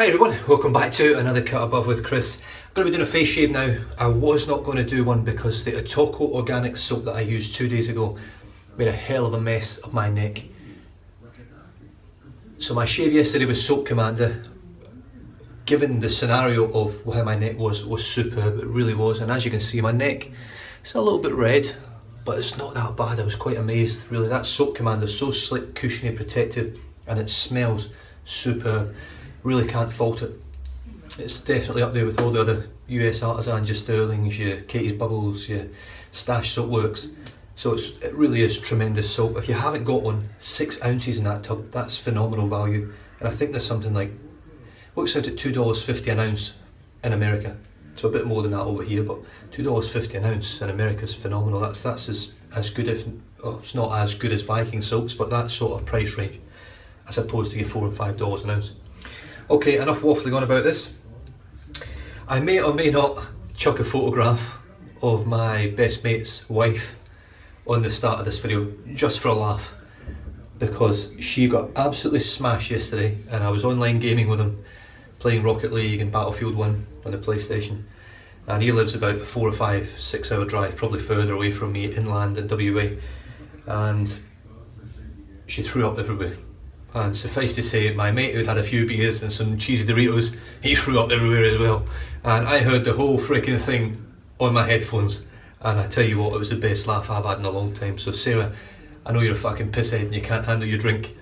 Hi everyone, welcome back to another Cut Above with Chris. I'm going to be doing a face shave now. I was not going to do one because the Otoko organic soap that I used 2 days ago made a hell of a mess of my neck. So my shave yesterday with Soap Commander, given the scenario of how my neck was superb, it really was. And as you can see, my neck is a little bit red, but it's not that bad. I was quite amazed, really. That Soap Commander is so slick, cushiony, protective, and it smells superb. Really can't fault it. It's definitely up there with all the other US artisans, your Stirlings, your Katie's Bubbles, your Stash Soap Works. So it really is tremendous soap. If you haven't got one, 6 ounces in that tub, that's phenomenal value. And I think there's something like, works out at $2.50 an ounce in America. So a bit more than that over here, but $2.50 an ounce in America is phenomenal. That's as good, if it's not as good as Viking soaps, but that sort of price range, as opposed to your $4 and $5 an ounce. Okay, enough waffling on about this. I may or may not chuck a photograph of my best mate's wife on the start of this video, just for a laugh, because she got absolutely smashed yesterday and I was online gaming with him, playing Rocket League and Battlefield 1 on the PlayStation, and he lives about a 4 or 5, 6 hour drive, probably further away from me, inland in WA, and she threw up everywhere. And suffice to say, my mate who'd had a few beers and some cheesy Doritos, he threw up everywhere as well. And I heard the whole freaking thing on my headphones, and I tell you what, it was the best laugh I've had in a long time. So Sarah, I know you're a fucking pisshead and you can't handle your drink,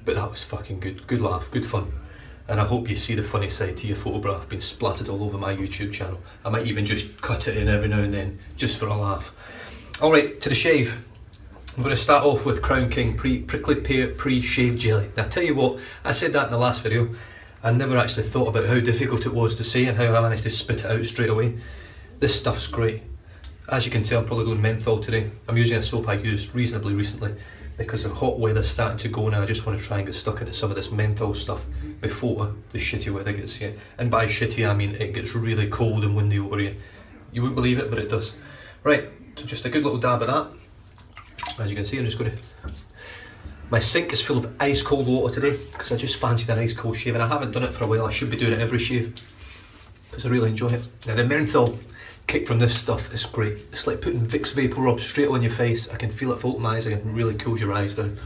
but that was fucking good. Good laugh, good fun. And I hope you see the funny side to your photograph being splattered all over my YouTube channel. I might even just cut it in every now and then, just for a laugh. Alright, to the shave. I'm going to start off with Crown King Prickly Pear Pre-Shave Jelly. Now I tell you what, I said that in the last video. I never actually thought about how difficult it was to say and how I managed to spit it out straight away. This stuff's great. As you can tell, I'm probably going menthol today. I'm using a soap I used reasonably recently because the hot weather's starting to go now. I just want to try and get stuck into some of this menthol stuff before the shitty weather gets here. And by shitty I mean it gets really cold and windy over here. You wouldn't believe it, but it does. Right, so just a good little dab of that. As you can see, I'm just going to... My sink is full of ice cold water today because I just fancied an ice cold shave, and I haven't done it for a while. I should be doing it every shave because I really enjoy it. Now the menthol kick from this stuff is great. It's like putting Vicks Vapor Rub straight on your face. I can feel it float my eyes. I can really cool your eyes down.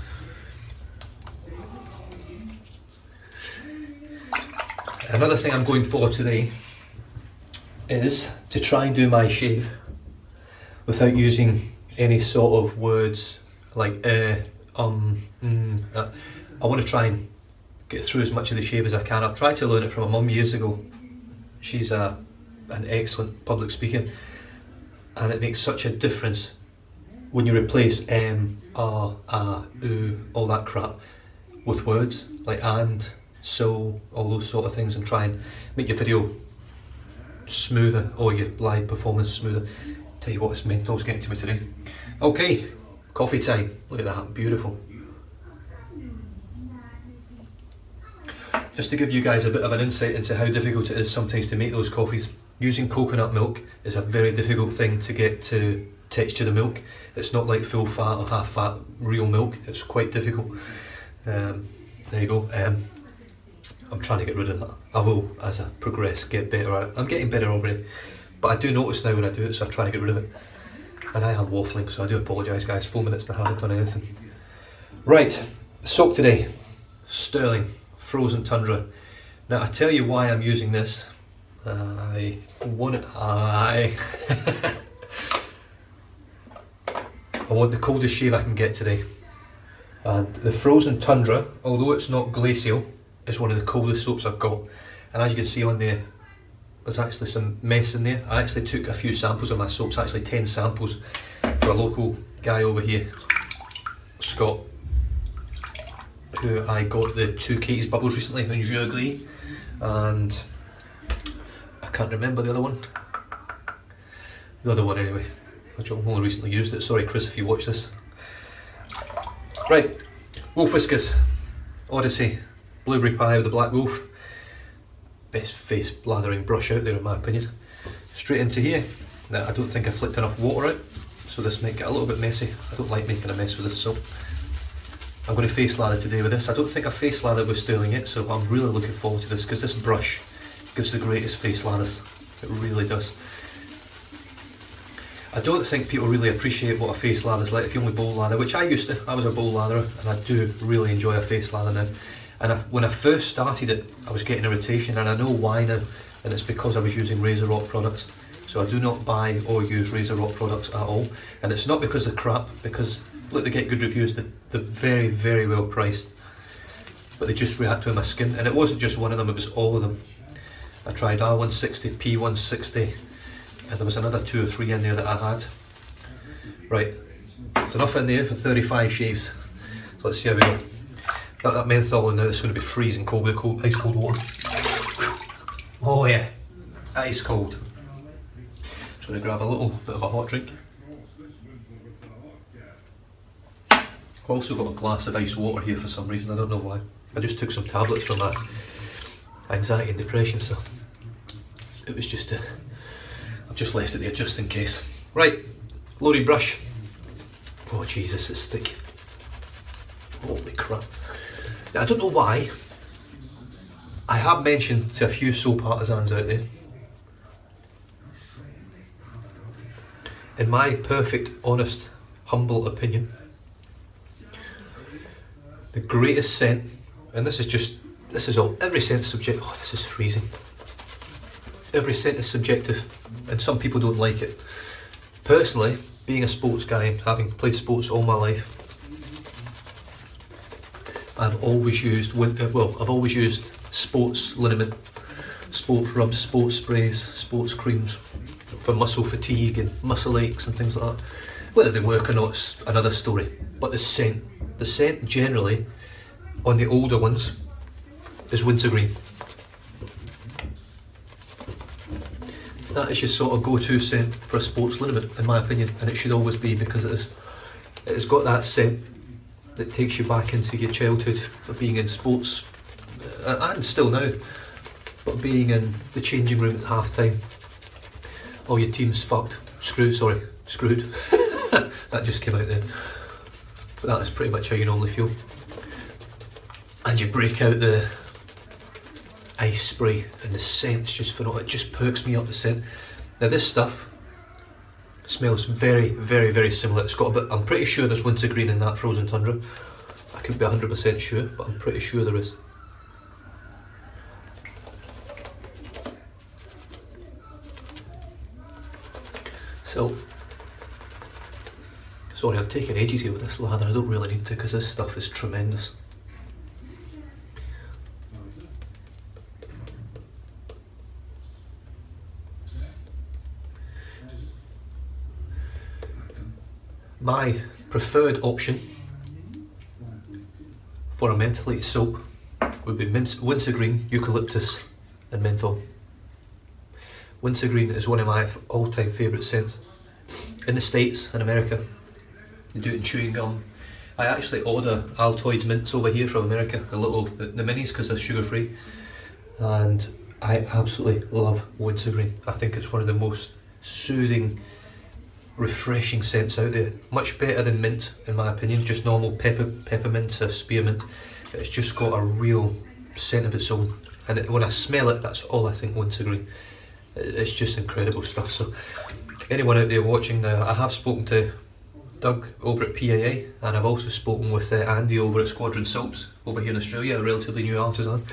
Another thing I'm going for today is to try and do my shave without using any sort of words like I want to try and get through as much of the shave as I can. I've tried to learn it from my mum years ago. She's an excellent public speaker, and it makes such a difference when you replace all that crap with words like and, so, all those sort of things, and try and make your video smoother or your live performance smoother. Tell you what, this menthol's getting to me today. Okay, coffee time. Look at that, beautiful. Just to give you guys a bit of an insight into how difficult it is sometimes to make those coffees. Using coconut milk is a very difficult thing to get to texture the milk. It's not like full fat or half fat real milk. It's quite difficult. There you go. I'm trying to get rid of that. I will, as I progress, get better at it. I'm getting better already. But I do notice now when I do it, so I'm trying to get rid of it. And I am waffling, so I do apologise guys, 4 minutes and I haven't done anything. Right, soap today, Stirling Frozen Tundra. Now I tell you why I'm using this. I want the coldest shave I can get today. And the Frozen Tundra, although it's not glacial, is one of the coldest soaps I've got. And as you can see on there, there's actually some mess in there. I actually took a few samples of my soaps, actually 10 samples, for a local guy over here, Scott, who I got the 2 Katie's Bubbles recently in Stirling, and I can't remember the other one. The other one anyway. I've only recently used it. Sorry Chris if you watch this. Right, Wolf Whiskers, Odyssey, Blueberry Pie with the Black Wolf. Best face blathering brush out there in my opinion. Straight into here. Now I don't think I flicked enough water out, so this might get a little bit messy. I don't like making a mess with this soap. I'm going to face lather today with this. I don't think I've face lathered with Stirling yet, so I'm really looking forward to this, because this brush gives the greatest face lathers. It really does. I don't think people really appreciate what a face lather's like if you only bowl lather, which I used to. I was a bowl latherer, and I do really enjoy a face lather now. And when I first started it, I was getting irritation, and I know why now, and it's because I was using Razor Rock products. So I do not buy or use Razor Rock products at all, and it's not because they're crap, because look, they get good reviews, they're very, very well priced, but they just react to my skin. And it wasn't just one of them, it was all of them. I tried R160, P160, and there was another 2 or 3 in there that I had. Right, there's enough in there for 35 shaves, so let's see how we go. Got that menthol in there, it's going to be freezing cold with ice cold water. Oh yeah, ice cold. Just going to grab a little bit of a hot drink. I've also got a glass of iced water here for some reason, I don't know why. I just took some tablets for my anxiety and depression, so it was just I've just left it there just in case. Right, loaded brush. Oh Jesus, it's thick. Holy crap. Now, I don't know why. I have mentioned to a few soap artisans out there, in my perfect, honest, humble opinion, the greatest scent, and this is all, every scent is subjective. Oh, this is freezing. Every scent is subjective, and some people don't like it. Personally, being a sports guy and having played sports all my life, I've always used sports liniment, sports rubs, sports sprays, sports creams for muscle fatigue and muscle aches and things like that. Whether they work or not is another story. But the scent generally on the older ones is wintergreen. That is your sort of go-to scent for a sports liniment, in my opinion, and it should always be, because it has got that scent that takes you back into your childhood of being in sports, and still now, but being in the changing room at half time. Oh, your team's fucked. Screwed. That just came out there. But that is pretty much how you normally feel. And you break out the ice spray, and the scent's just phenomenal. It just perks me up, the scent. Now this stuff smells very, very, very similar. It's got a bit, I'm pretty sure there's wintergreen in that frozen Tundra. I couldn't be 100% sure, but I'm pretty sure there is. So, sorry, I'm taking ages here with this lather. I don't really need to, because this stuff is tremendous. My preferred option for a mentholated soap would be wintergreen, eucalyptus and menthol. Wintergreen is one of my all-time favourite scents. In the States and America, they do it in chewing gum. I actually order Altoids mints over here from America, the minis, because they're sugar-free. And I absolutely love wintergreen. I think it's one of the most soothing, refreshing scents out there. Much better than mint, in my opinion. Just normal peppermint or spearmint. It's just got a real scent of its own. And when I smell it, that's all I think wintergreen. It's just incredible stuff. So anyone out there watching now, I have spoken to Doug over at PAA, and I've also spoken with Andy over at Squadron Soaps over here in Australia, a relatively new artisan.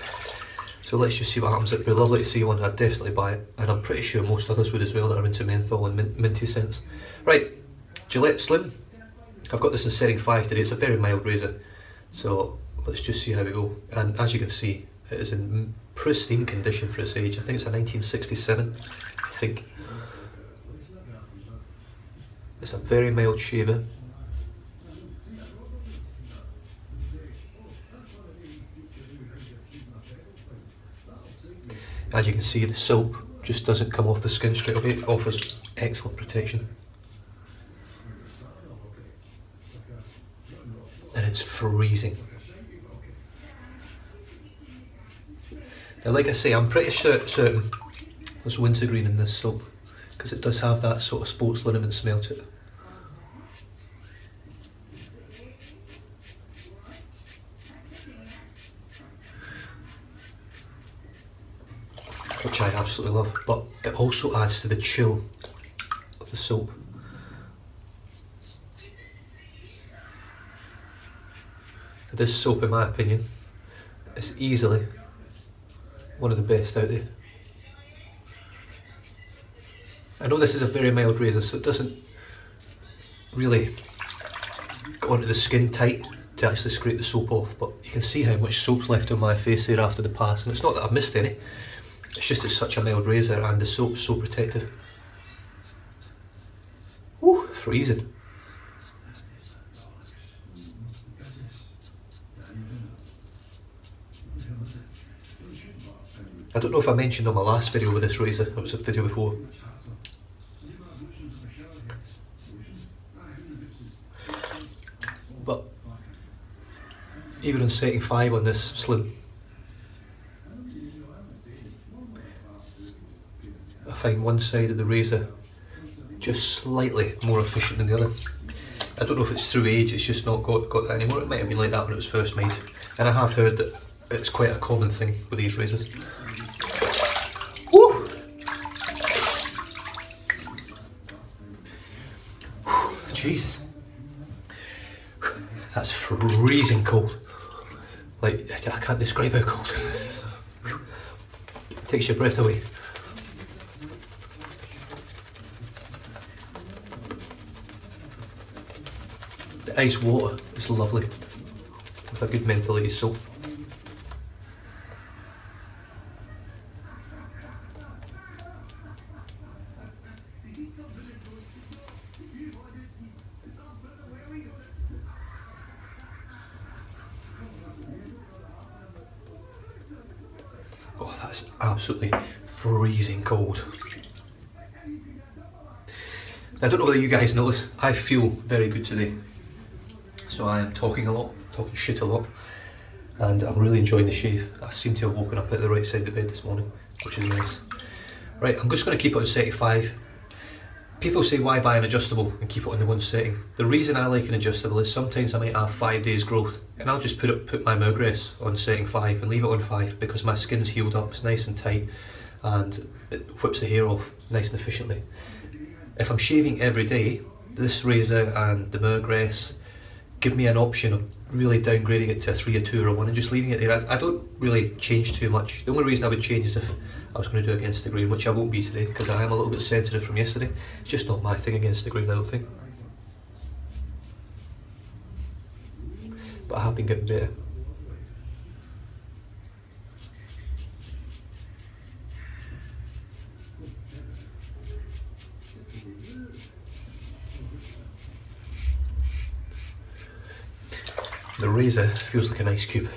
So let's just see what happens. It'd be lovely to see one. I'd definitely buy it, and I'm pretty sure most others would as well that are into menthol and minty scents. Right, Gillette Slim. I've got this in setting 5 today. It's a very mild razor, so let's just see how we go. And as you can see, it is in pristine condition for its age. I think it's a 1967, I think. It's a very mild shaver. As you can see, the soap just doesn't come off the skin straight away. It offers excellent protection. And it's freezing. Now, like I say, I'm pretty certain there's wintergreen in this soap, because it does have that sort of sports liniment smell to it. which I absolutely love, but it also adds to the chill of the soap. So this soap, in my opinion, is easily one of the best out there. I know this is a very mild razor, so it doesn't really go onto the skin tight to actually scrape the soap off, but you can see how much soap's left on my face there after the pass, and it's not that I've missed any, it's just it's such a mild razor and the soap's so protective. Woo, freezing. I don't know if I mentioned on my last video with this razor, it was a video before. But even on setting 5 on this slim, I find one side of the razor just slightly more efficient than the other. I don't know if it's through age, it's just not got that anymore. It might have been like that when it was first made. And I have heard that it's quite a common thing with these razors. Woo! Jesus. That's freezing cold. Like, I can't describe how cold. Takes your breath away. The ice water is lovely with a good mentholated soap. Oh, that's absolutely freezing cold. I don't know whether you guys notice, I feel very good today. So I am talking a lot, talking shit a lot, and I'm really enjoying the shave. I seem to have woken up at the right side of the bed this morning, which is nice. Right, I'm just going to keep it on setting 5. People say why buy an adjustable and keep it on the one setting. The reason I like an adjustable is sometimes I might have 5 days growth, and I'll just put my Mogress on setting 5 and leave it on 5 because my skin's healed up, it's nice and tight, and it whips the hair off nice and efficiently. If I'm shaving every day, this razor and the Mogress give me an option of really downgrading it to a 3, a 2 or a 1 and just leaving it there. I don't really change too much. The only reason I would change is if I was going to do against the grain, which I won't be today because I am a little bit sensitive from yesterday. It's just not my thing against the grain, I don't think. But I have been getting better. The razor feels like an ice cube.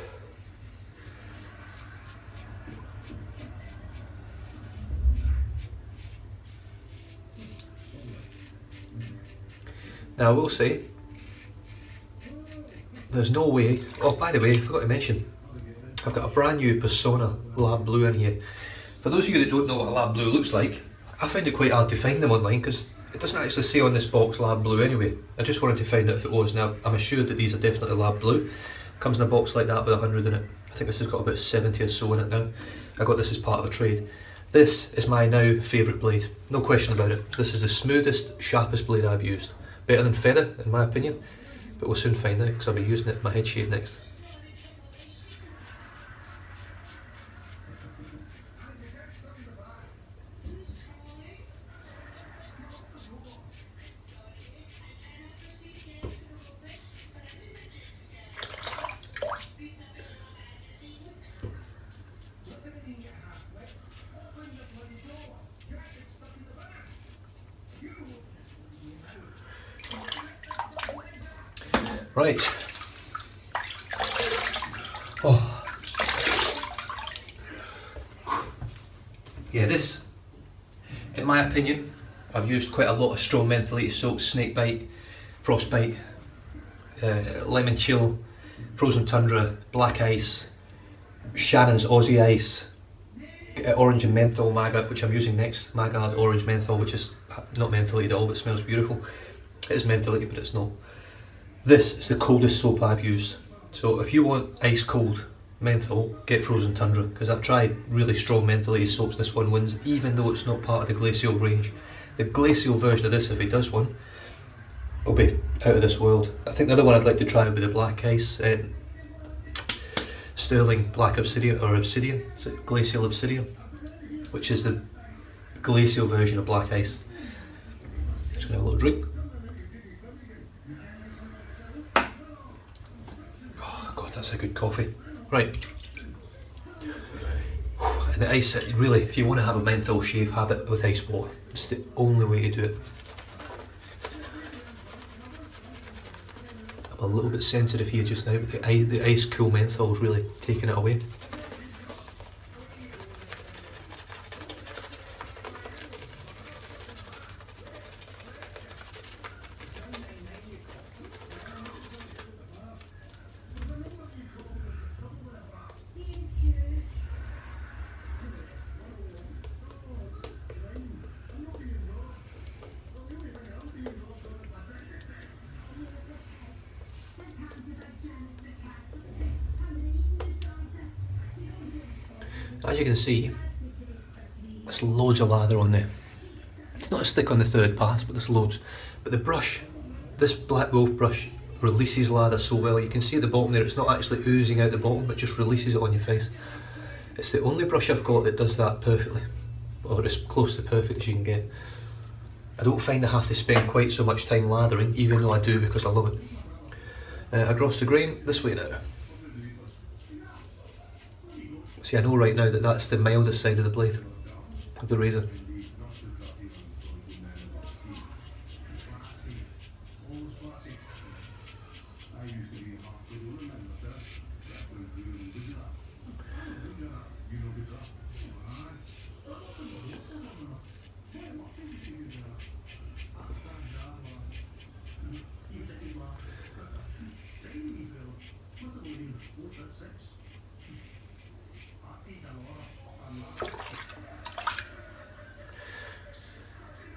Now I will say, there's no way, oh by the way, I forgot to mention, I've got a brand new Persona Lab Blue in here. For those of you that don't know what a Lab Blue looks like, I find it quite hard to find them online because it doesn't actually say on this box Lab Blue anyway. I just wanted to find out if it was. Now I'm assured that these are definitely Lab Blue. Comes in a box like that with 100 in it. I think this has got about 70 or so in it now. I got this as part of a trade. This is my now favourite blade, no question about it. This is the smoothest, sharpest blade I've used. Better than Feather in my opinion, but we'll soon find out because I'll be using it in my head shave next. Right. Oh. Yeah, this, in my opinion, I've used quite a lot of strong mentholated soaps, Snakebite, Frostbite, Lemon Chill, Frozen Tundra, Black Ice, Shannon's Aussie Ice, Orange and Menthol Maggot, which I'm using next, Magard Orange Menthol, which is not mentholated at all, but smells beautiful. It is mentholated, but it's not. This is the coldest soap I've used. So if you want ice cold menthol, get frozen Tundra, because I've tried really strong mentholated soaps. This one wins, even though it's not part of the glacial range. The glacial version of this, if he does one, will be out of this world. I think the other one I'd like to try would be the black ice, Stirling black obsidian, or obsidian, is it glacial obsidian, which is the glacial version of black ice. Just gonna have a little drink. Oh god, that's a good coffee. Right. And the ice, really, if you want to have a menthol shave, have it with ice water. It's the only way to do it. I'm a little bit sensitive here just now, but the ice cool menthol is really taking it away. As you can see, there's loads of lather on there. It's not a stick on the third pass, but there's loads. But the brush, this Black Wolf brush, releases lather so well. You can see at the bottom there, it's not actually oozing out the bottom, but just releases it on your face. It's the only brush I've got that does that perfectly, or as close to perfect as you can get. I don't find I have to spend quite so much time lathering, even though I do because I love it. Across the grain, this way now. See, I know right now that that's the mildest side of the blade, of the razor.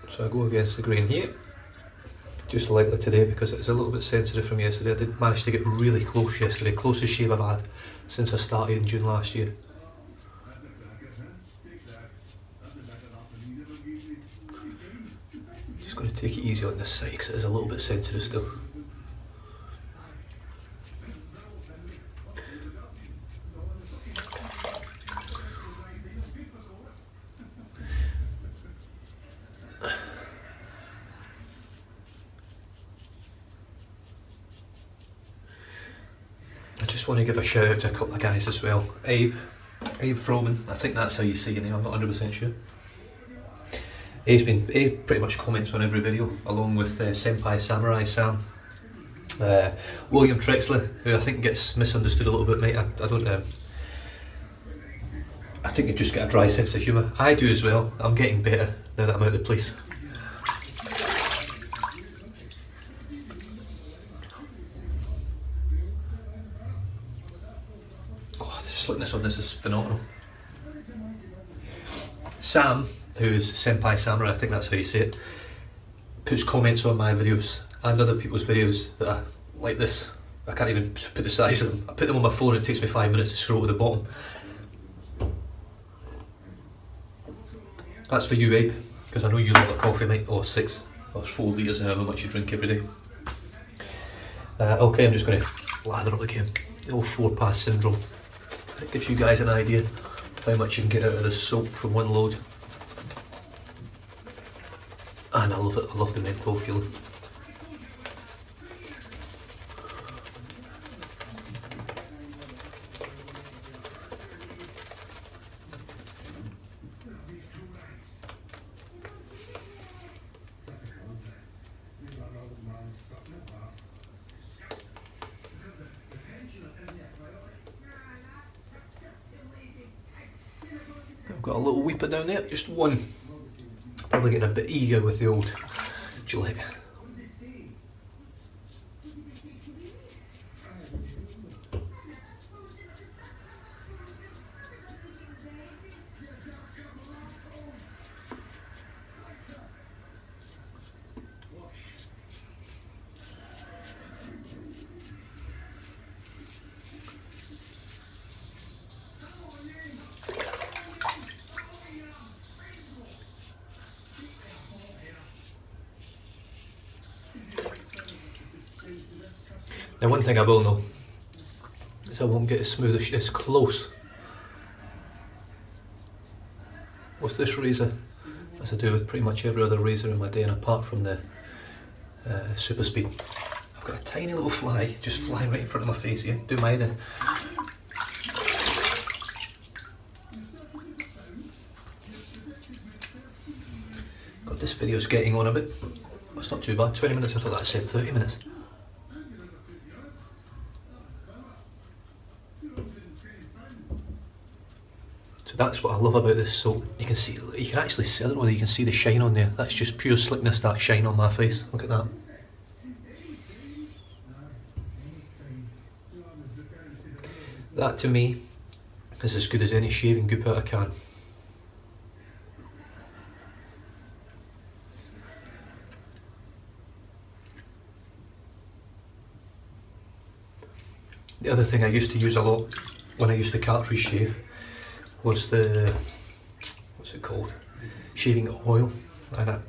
So I go against the grain here, just lightly today because it's a little bit sensitive from yesterday. I did manage to get really close yesterday, closest shave I've had since I started in June last year. Just going to take it easy on this side because it is a little bit sensitive still. I just want to give a shout out to a couple of guys as well. Abe Froman, I think that's how you say your name, I'm not 100% sure. Abe pretty much comments on every video, along with Senpai Samurai Sam. William Trexler, who I think gets misunderstood a little bit, mate. I don't know. I think you just get a dry sense of humour. I do as well. I'm getting better now that I'm out of the police. Slickness on this is phenomenal. Sam, who's Senpai Samurai, I think that's how you say it, puts comments on my videos and other people's videos that are like this. I can't even put the size of them. I put them on my phone, it takes me 5 minutes to scroll to the bottom. That's for you, Abe, because I know you love a coffee, mate, or 6 or 4 litres, however much you drink every day. Okay, I'm just going to lather up again. The old 4-pass syndrome. It gives you guys an idea of how much you can get out of this soap from one load. And I love it, I love the menthol feeling. I've got a little weeper down there, just one. Probably getting a bit eager with the old Gillette. Now one thing I will know is I won't get as smooth as close with this razor as I do with pretty much every other razor in my day, and apart from the Super Speed. I've got a tiny little fly just flying right in front of my face here. Do my then. God, this video's getting on a bit. That's not too bad. 20 minutes, I thought that said 30 minutes. So that's what I love about this soap. You can see, you can actually see, I don't know whether you can see the shine on there. That's just pure slickness, that shine on my face. Look at that. That to me is as good as any shaving goop out of a can. The other thing I used to use a lot when I used to cartridge shave was the, what's it called, shaving oil. And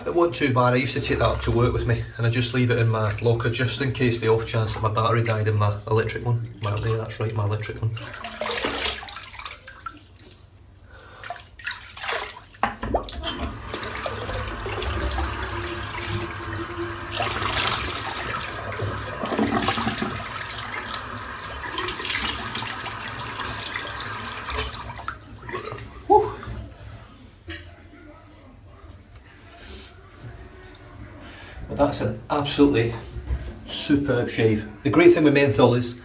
it wasn't too bad. I used to take that up to work with me, and I just leave it in my locker just in case the off chance that my battery died in my electric one. Yeah, that's right, my electric one. That's an absolutely superb shave. The great thing with menthol is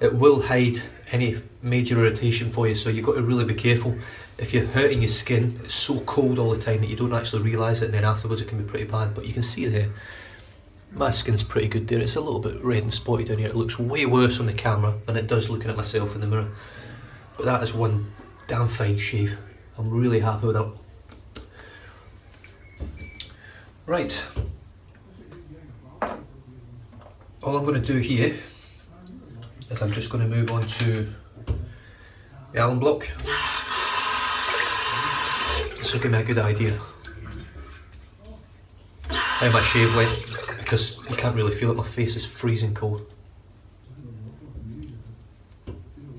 it will hide any major irritation for you, so you've got to really be careful. If you're hurting your skin, it's so cold all the time that you don't actually realise it, and then afterwards it can be pretty bad. But you can see there, my skin's pretty good there. It's a little bit red and spotty down here. It looks way worse on the camera than it does looking at myself in the mirror. But that is one damn fine shave. I'm really happy with that. Right. All I'm going to do here is I'm just going to move on to the alum block. This will give me a good idea how my shave went, because you can't really feel it, my face is freezing cold. A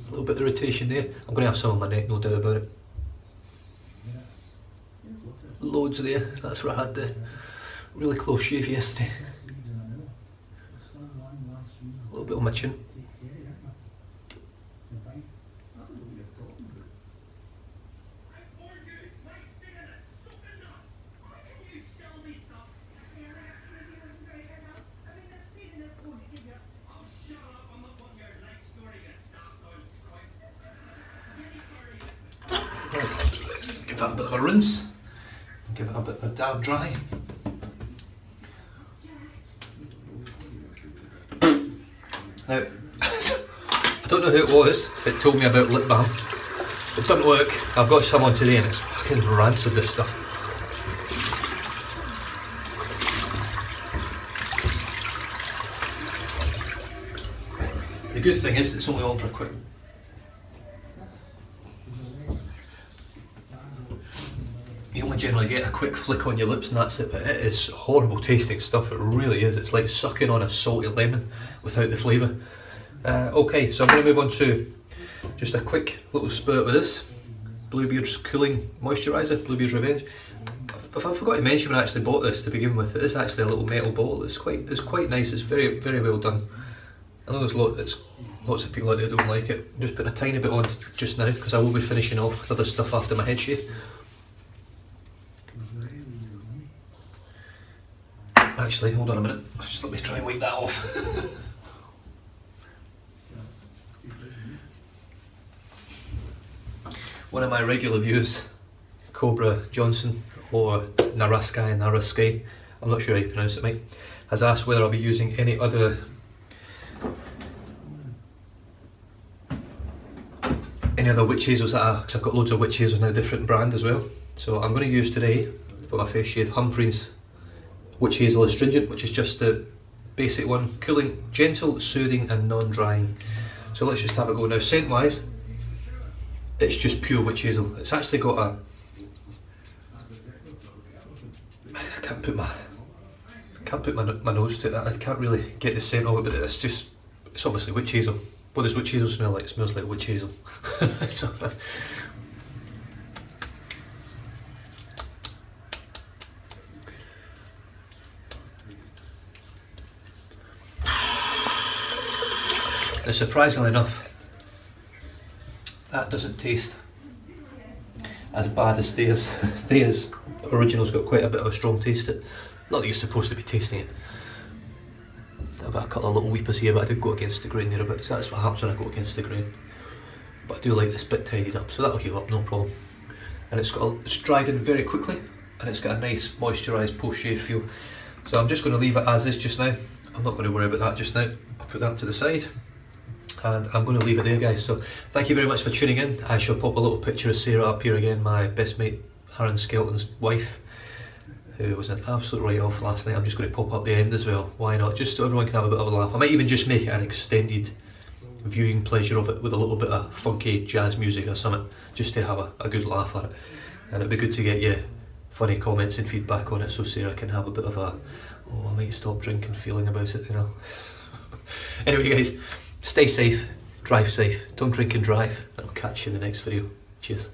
little bit of irritation there. I'm going to have some on my neck, no doubt about it. Loads there, that's where I had the really close shave yesterday. A little bit on my chin. Give that a bit of a rinse. Give it a bit of a dab dry. Now, I don't know who it was that told me about lip balm. It doesn't work. I've got some on today and it's fucking rancid, this stuff. The good thing is it's only on for a quick. You only generally get a quick flick on your lips and that's it, but it is horrible tasting stuff, it really is. It's like sucking on a salty lemon without the flavour. Okay, so I'm going to move on to just a quick little spurt with this Bluebeard's Cooling Moisturiser, Bluebeard's Revenge. If I forgot to mention when I actually bought this to begin with, it is actually a little metal bottle. It's quite nice, it's very well done. I know there's lots of people out there who don't like it. I'm just putting a tiny bit on just now because I will be finishing off with other stuff after my head shave. Actually, hold on a minute, just let me try and wipe that off. One of my regular viewers, Cobra Johnson, or Naraskai, I'm not sure how you pronounce it, mate, has asked whether I'll be using any other witch hazels because I've got loads of witch hazels now, different brand as well. So I'm going to use today for my face shave Humphrey's Witch Hazel Astringent, which is just the basic one, cooling, gentle, soothing and non-drying. So let's just have a go now. Scent wise, it's just pure witch hazel. It's actually got a, I can't can't put my nose to it. I can't really get the scent of it, but it's obviously witch hazel. What does witch hazel smell like? It smells like witch hazel. So, now, surprisingly enough, that doesn't taste as bad as theirs. Theirs original's got quite a bit of a strong taste to it. Not that you're supposed to be tasting it. I've got a couple of little weepers here, but I did go against the grain there a bit, so that's what happens when I go against the grain. But I do like this bit tidied up, so that'll heal up, no problem. And it's dried in very quickly, and it's got a nice moisturised post-shave feel. So I'm just going to leave it as is just now. I'm not going to worry about that just now. I'll put that to the side, and I'm going to leave it there, guys. So thank you very much for tuning in. I shall pop a little picture of Sarah up here again, my best mate Aaron Skelton's wife, who was an absolute write-off last night. I'm just going to pop up the end as well, why not, just so everyone can have a bit of a laugh. I might even just make it an extended viewing pleasure of it with a little bit of funky jazz music or something, just to have a good laugh at it. And it'd be good to get you funny comments and feedback on it, so Sarah can have a bit of a, oh, I might stop drinking feeling about it, you know. Anyway guys, stay safe, drive safe, don't drink and drive, and I'll catch you in the next video. Cheers.